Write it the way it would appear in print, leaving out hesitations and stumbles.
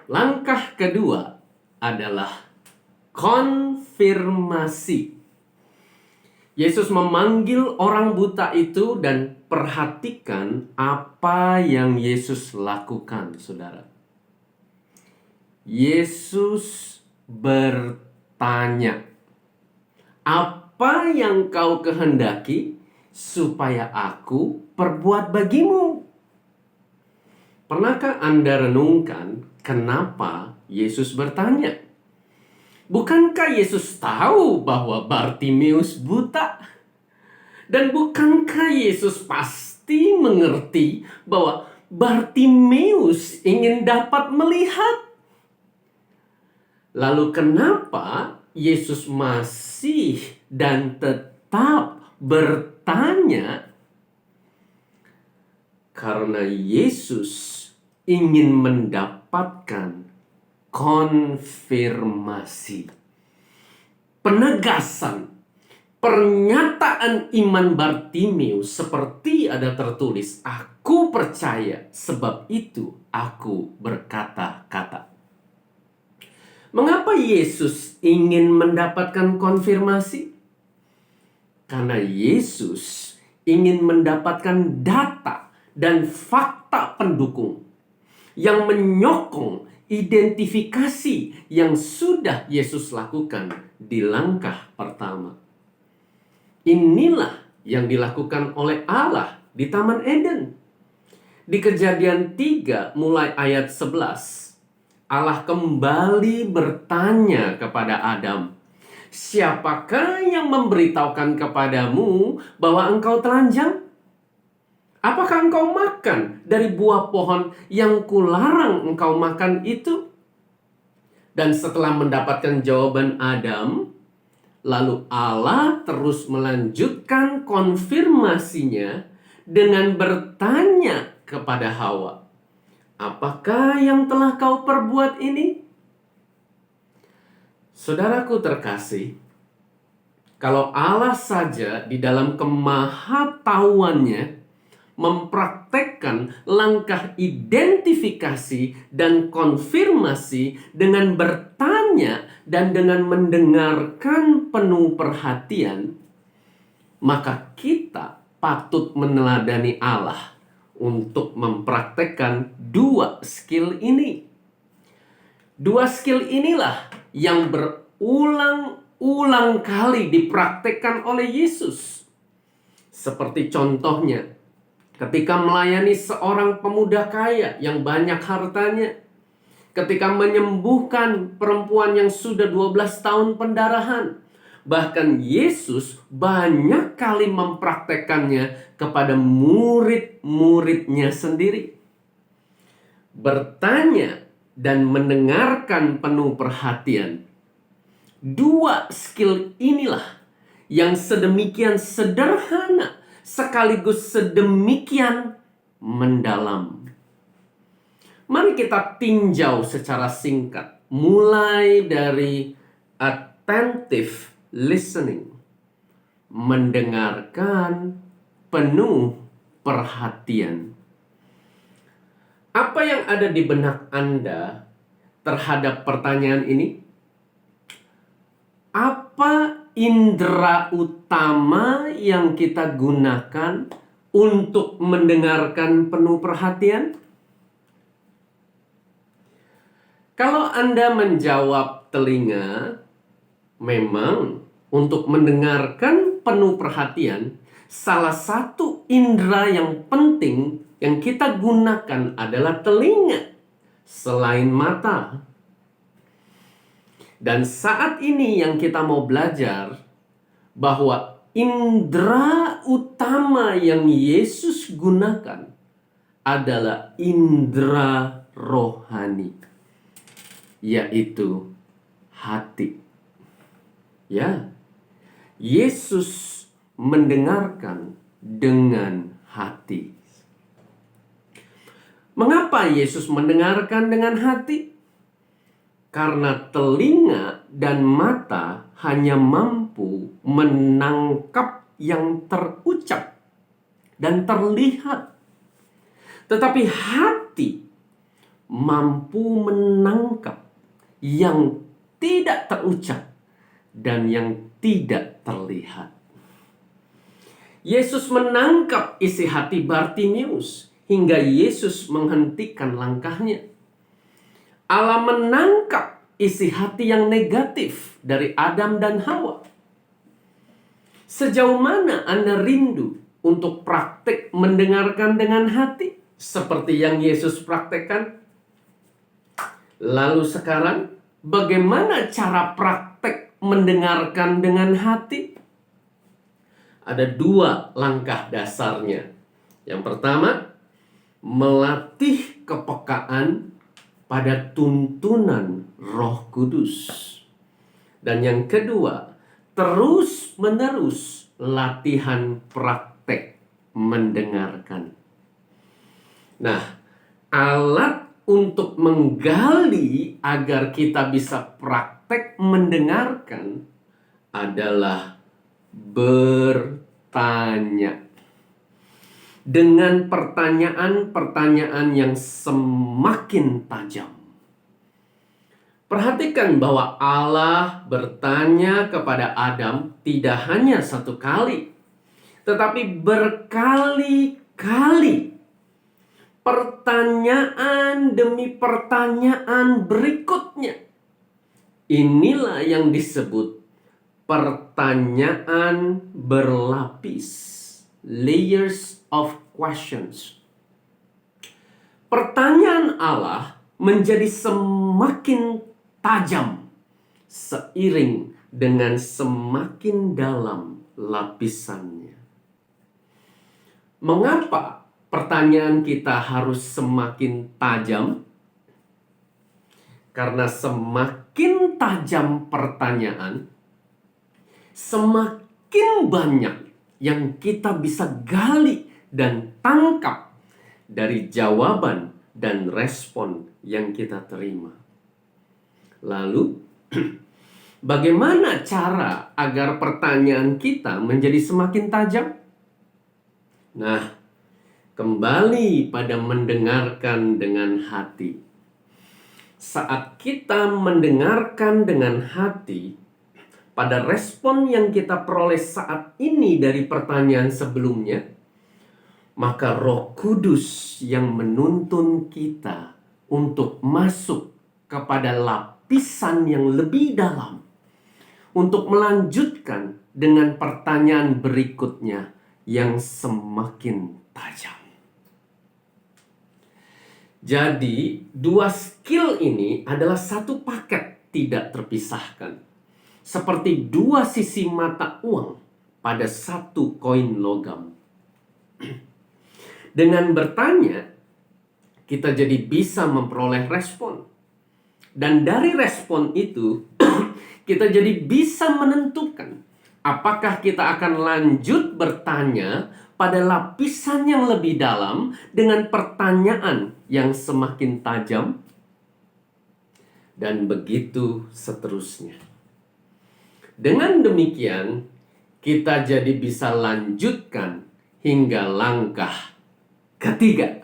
Langkah kedua adalah konfirmasi. Yesus memanggil orang buta itu dan perhatikan apa yang Yesus lakukan, saudara. Yesus bertanya, "Apa yang kau kehendaki supaya aku perbuat bagimu?" Pernahkah Anda renungkan kenapa Yesus bertanya? Bukankah Yesus tahu bahwa Bartimeus buta? Dan bukankah Yesus pasti mengerti bahwa Bartimeus ingin dapat melihat? Lalu kenapa Yesus masih dan tetap bertanya? Karena Yesus ingin mendapatkan konfirmasi, penegasan, pernyataan iman Bartimeus seperti ada tertulis, "Aku percaya, sebab itu aku berkata-kata." Mengapa Yesus ingin mendapatkan konfirmasi? Karena Yesus ingin mendapatkan data dan fakta pendukung yang menyokong identifikasi yang sudah Yesus lakukan di langkah pertama. Inilah yang dilakukan oleh Allah di Taman Eden. Di Kejadian 3 mulai ayat 11, Allah kembali bertanya kepada Adam, "Siapakah yang memberitahukan kepadamu bahwa engkau telanjang? Apakah engkau makan dari buah pohon yang kularang engkau makan itu?" Dan setelah mendapatkan jawaban Adam, lalu Allah terus melanjutkan konfirmasinya dengan bertanya kepada Hawa, "Apakah yang telah kau perbuat ini?" Saudaraku terkasih, kalau Allah saja di dalam kemahatauannya mempraktekkan langkah identifikasi dan konfirmasi dengan bertanya dan dengan mendengarkan penuh perhatian, maka kita patut meneladani Allah untuk mempraktekkan dua skill ini. Dua skill inilah yang berulang-ulang kali dipraktekkan oleh Yesus. Seperti contohnya, ketika melayani seorang pemuda kaya yang banyak hartanya, ketika menyembuhkan perempuan yang sudah 12 tahun pendarahan, bahkan Yesus banyak kali mempraktekannya kepada murid-muridnya sendiri. Bertanya dan mendengarkan penuh perhatian. Dua skill inilah yang sedemikian sederhana sekaligus sedemikian mendalam. Mari kita tinjau secara singkat, mulai dari attentive listening, mendengarkan penuh perhatian. Apa yang ada di benak Anda terhadap pertanyaan ini? Apa indera utama yang kita gunakan untuk mendengarkan penuh perhatian? Kalau Anda menjawab telinga, memang untuk mendengarkan penuh perhatian, salah satu indera yang penting yang kita gunakan adalah telinga, selain mata. Dan saat ini yang kita mau belajar bahwa indera utama yang Yesus gunakan adalah indera rohani, yaitu hati. Ya, Yesus mendengarkan dengan hati. Mengapa Yesus mendengarkan dengan hati? Karena telinga dan mata hanya mampu menangkap yang terucap dan terlihat. Tetapi hati mampu menangkap yang tidak terucap dan yang tidak terlihat. Yesus menangkap isi hati Bartimius hingga Yesus menghentikan langkahnya. Allah menangkap isi hati yang negatif dari Adam dan Hawa. Sejauh mana Anda rindu untuk praktik mendengarkan dengan hati seperti yang Yesus praktekkan? Lalu sekarang, bagaimana cara praktek mendengarkan dengan hati? Ada 2 langkah dasarnya. Yang pertama, melatih kepekaan pada tuntunan Roh Kudus. Dan yang kedua, terus-menerus latihan praktek mendengarkan. Nah, alat untuk menggali agar kita bisa praktek mendengarkan adalah bertanya. Dengan pertanyaan-pertanyaan yang semakin tajam. Perhatikan bahwa Allah bertanya kepada Adam tidak hanya 1 kali, tetapi berkali-kali. Pertanyaan demi pertanyaan berikutnya. Inilah yang disebut pertanyaan berlapis. Layers of questions. Pertanyaan Allah menjadi semakin tajam seiring dengan semakin dalam lapisannya. Mengapa pertanyaan kita harus semakin tajam? Karena semakin tajam pertanyaan, semakin banyak yang kita bisa gali dan tangkap dari jawaban dan respon yang kita terima. Lalu, bagaimana cara agar pertanyaan kita menjadi semakin tajam? Nah, kembali pada mendengarkan dengan hati. Saat kita mendengarkan dengan hati, pada respon yang kita peroleh saat ini dari pertanyaan sebelumnya, maka Roh Kudus yang menuntun kita untuk masuk kepada lapisan yang lebih dalam, untuk melanjutkan dengan pertanyaan berikutnya yang semakin tajam. Jadi, 2 skill ini adalah satu paket, tidak terpisahkan. Seperti 2 sisi mata uang pada 1 koin logam. Dengan bertanya, kita jadi bisa memperoleh respon. Dan dari respon itu, kita jadi bisa menentukan apakah kita akan lanjut bertanya pada lapisan yang lebih dalam dengan pertanyaan yang semakin tajam, dan begitu seterusnya. Dengan demikian, kita jadi bisa lanjutkan hingga langkah ketiga.